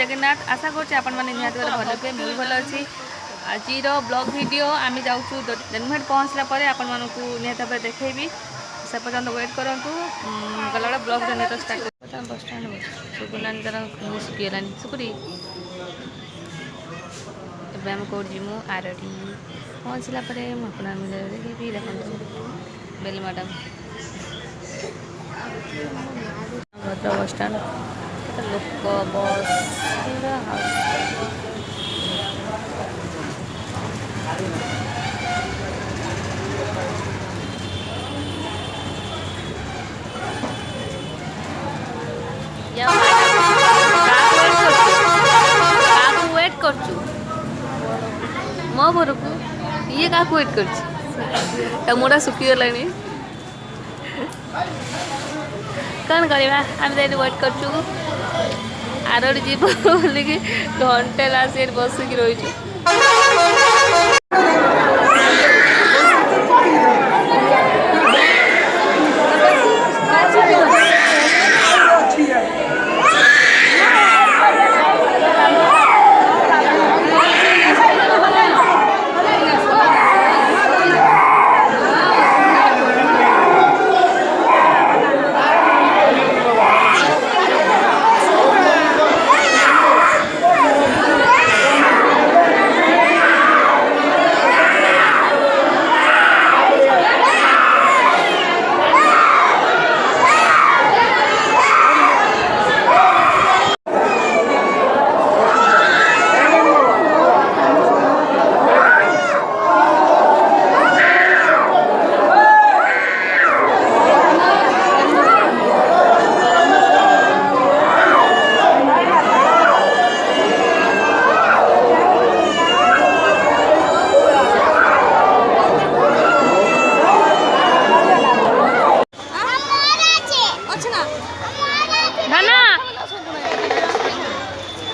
जगन्नाथ आशा कर निहत भल पे मुझे भल अच्छी आज ब्लॉग वीडियो आम जाऊँ जन्मभेट पहुँचला आपण मानक निहत भाव देखी से पर्यटन वेट करूँ गला बेला ब्लॉग जन स्टार्ट बस स्टाण सुकुलानी तर मुँह सुखीगलानी सुकुरी एवं आम कौट जीमु आरडी पहुँचला देखी देखते बेल मैडम भद्र बस स्टाण लोक बस वेट कर मो घर को ये क्या वेट कर मुड़ा सुखीगला कौन करवा आम वेट कर आरड़ी जीव बोलिकी घंटे लासी बसिक रही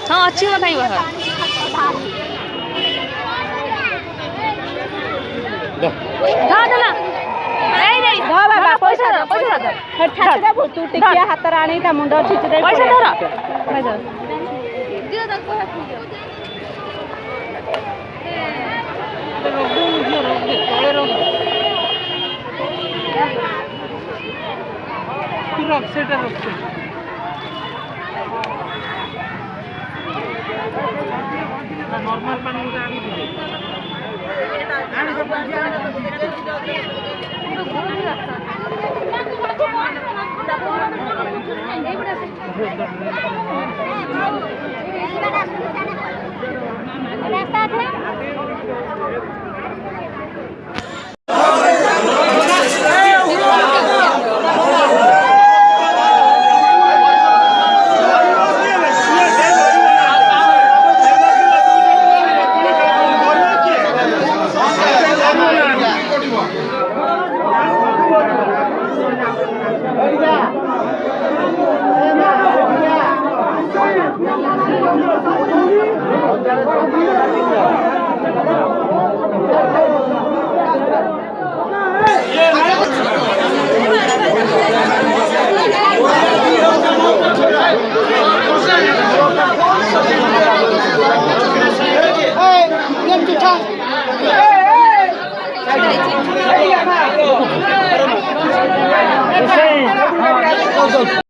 हाँ अच्छी मत आई बाहर बाबा पैसा तू टिकिया हाथ आनी मुंड छिची पैसा नॉर्मल पानी